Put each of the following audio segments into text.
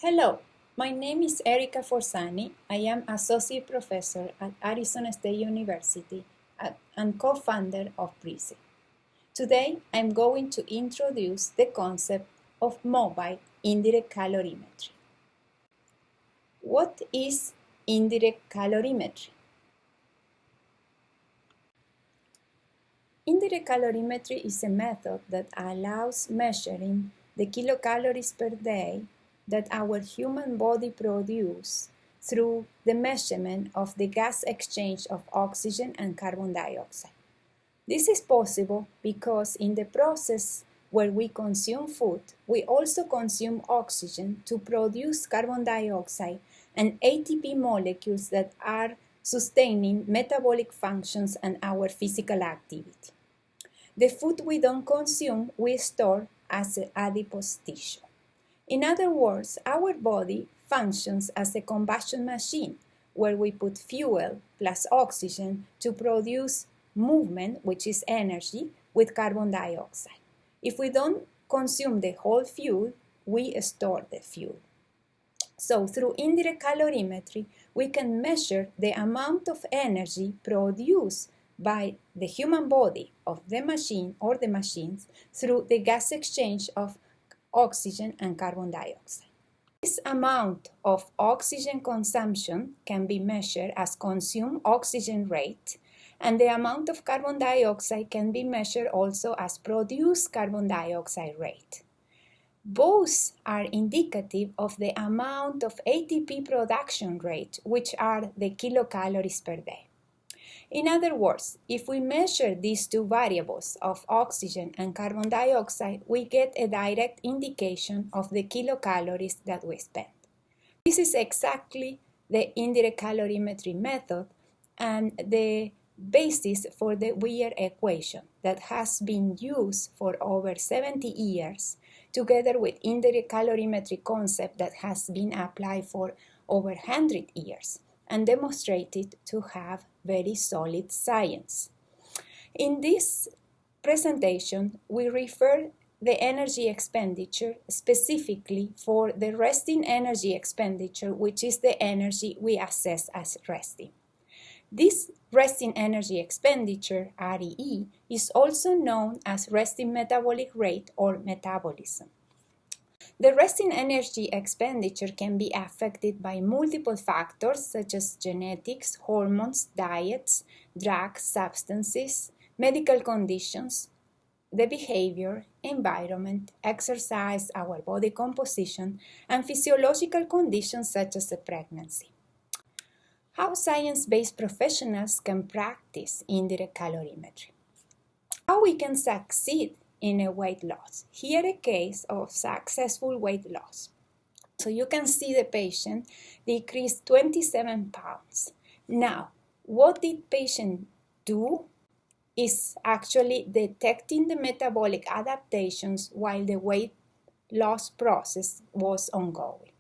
Hello, my name is Erika Forzani. I am Associate Professor at Arizona State University and co-founder of PRISE. Today, I'm going to introduce the concept of mobile indirect calorimetry. What is indirect calorimetry? Indirect calorimetry is a method that allows measuring the kilocalories per day that our human body produces through the measurement of the gas exchange of oxygen and carbon dioxide. This is possible because in the process where we consume food, we also consume oxygen to produce carbon dioxide and ATP molecules that are sustaining metabolic functions and our physical activity. The food we don't consume, we store as adipose tissue. In other words, our body functions as a combustion machine where we put fuel plus oxygen to produce movement, which is energy, with carbon dioxide. If we don't consume the whole fuel, we store the fuel. So through indirect calorimetry, we can measure the amount of energy produced by the human body of the machine or the machines through the gas exchange of oxygen and carbon dioxide. This amount of oxygen consumption can be measured as consumed oxygen rate, and the amount of carbon dioxide can be measured also as produced carbon dioxide rate. Both are indicative of the amount of ATP production rate, which are the kilocalories per day. In other words, if we measure these two variables of oxygen and carbon dioxide, we get a direct indication of the kilocalories that we spend. This is exactly the indirect calorimetry method and the basis for the Weir equation that has been used for over 70 years, together with indirect calorimetry concept that has been applied for over 100 years and demonstrated to have very solid science. In this presentation, we refer the energy expenditure specifically for the resting energy expenditure, which is the energy we assess as resting. This resting energy expenditure, REE, is also known as resting metabolic rate or metabolism. The resting energy expenditure can be affected by multiple factors such as genetics, hormones, diets, drugs, substances, medical conditions, the behavior, environment, exercise, our body composition, and physiological conditions such as a pregnancy. How science-based professionals can practice indirect calorimetry. How we can succeed in a weight loss. Here a case of successful weight loss. So you can see the patient decreased 27 pounds. Now, what did patient do is actually detecting the metabolic adaptations while the weight loss process was ongoing.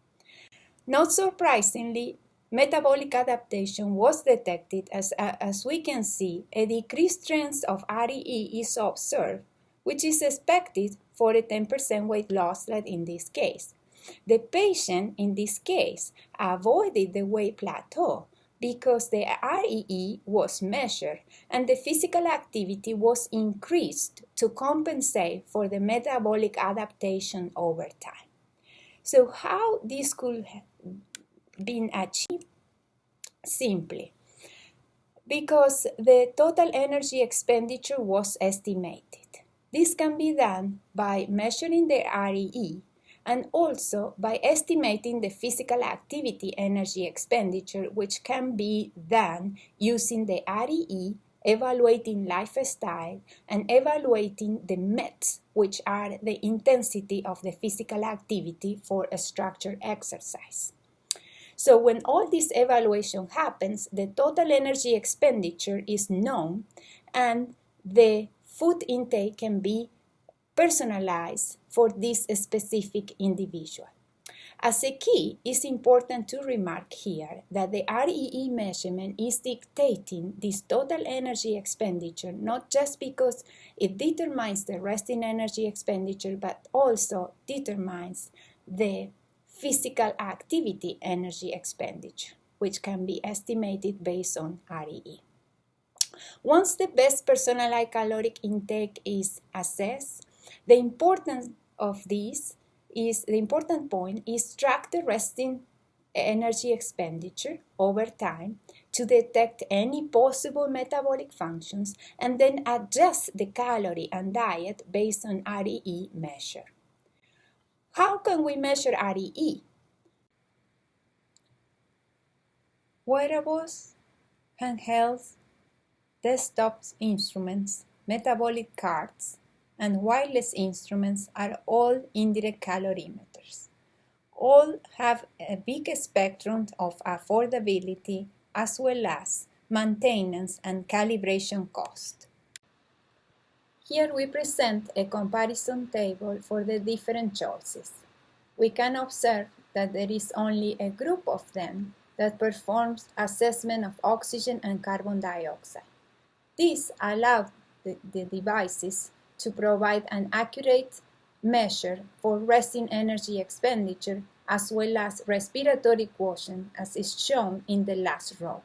Not surprisingly, metabolic adaptation was detected as we can see, a decreased trend of REE is observed, which is expected for a 10% weight loss like in this case. The patient in this case avoided the weight plateau because the REE was measured and the physical activity was increased to compensate for the metabolic adaptation over time. So how this could have been achieved? Simply, because the total energy expenditure was estimated. This can be done by measuring the REE and also by estimating the physical activity energy expenditure, which can be done using the REE, evaluating lifestyle, and evaluating the METs, which are the intensity of the physical activity for a structured exercise. So when all this evaluation happens, the total energy expenditure is known and the food intake can be personalized for this specific individual. As a key, it's important to remark here that the REE measurement is dictating this total energy expenditure not just because it determines the resting energy expenditure, but also determines the physical activity energy expenditure, which can be estimated based on REE. Once the best personalized caloric intake is assessed, the important point is track the resting energy expenditure over time to detect any possible metabolic functions and then adjust the calorie and diet based on REE measure. How can we measure REE? Wearables, handhelds, desktop instruments, metabolic carts, and wireless instruments are all indirect calorimeters. All have a big spectrum of affordability as well as maintenance and calibration cost. Here we present a comparison table for the different choices. We can observe that there is only a group of them that performs assessment of oxygen and carbon dioxide. This allows the devices to provide an accurate measure for resting energy expenditure as well as respiratory quotient, as is shown in the last row.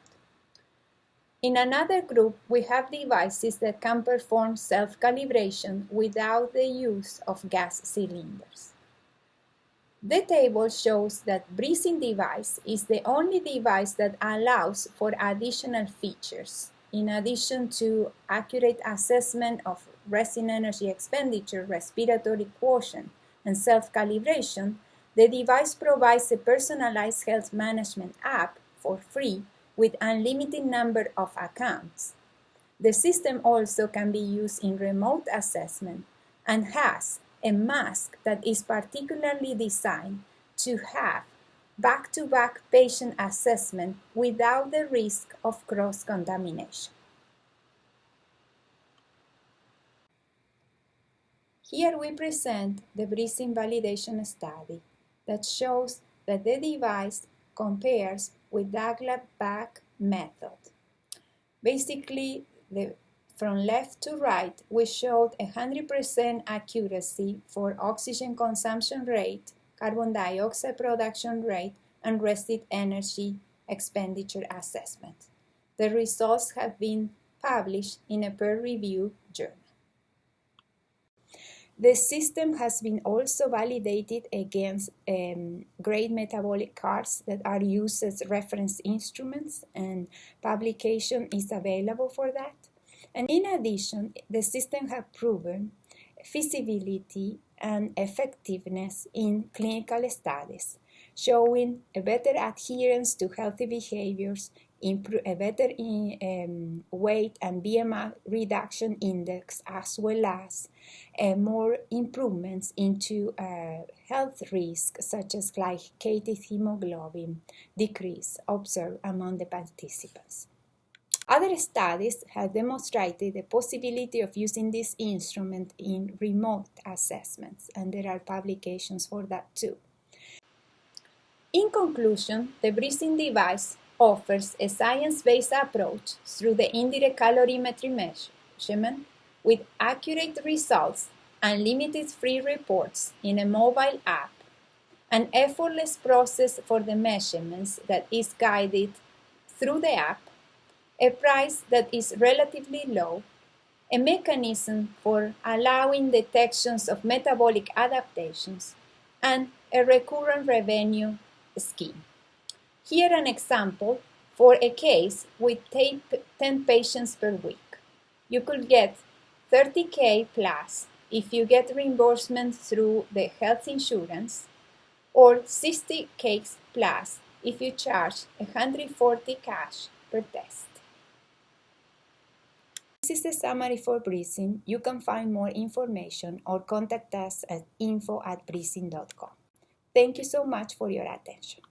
In another group, we have devices that can perform self-calibration without the use of gas cylinders. The table shows that breathing device is the only device that allows for additional features. In addition to accurate assessment of resting energy expenditure, respiratory quotient, and self-calibration, the device provides a personalized health management app for free with unlimited number of accounts. The system also can be used in remote assessment and has a mask that is particularly designed to have back-to-back patient assessment without the risk of cross-contamination. Here we present the breathing validation study that shows that the device compares with Douglas-Back method. Basically, from left to right, we showed 100% accuracy for oxygen consumption rate, carbon dioxide production rate, and resting energy expenditure assessment. The results have been published in a peer-reviewed journal. The system has been also validated against great metabolic carts that are used as reference instruments, and publication is available for that. And in addition, the system has proven feasibility and effectiveness in clinical studies, showing a better adherence to healthy behaviors, a better weight and BMI reduction index, as well as more improvements into health risks such as glycated hemoglobin decrease observed among the participants. Other studies have demonstrated the possibility of using this instrument in remote assessments, and there are publications for that too. In conclusion, the breathing device offers a science-based approach through the indirect calorimetry measurement with accurate results and limited free reports in a mobile app, an effortless process for the measurements that is guided through the app, a price that is relatively low, a mechanism for allowing detections of metabolic adaptations, and a recurrent revenue scheme. Here an example for a case with 10 patients per week. You could get $30,000 plus if you get reimbursement through the health insurance, or $60,000 plus if you charge $140 cash per test. This is the summary for breathing. You can find more information or contact us at info@breathing.com. Thank you so much for your attention.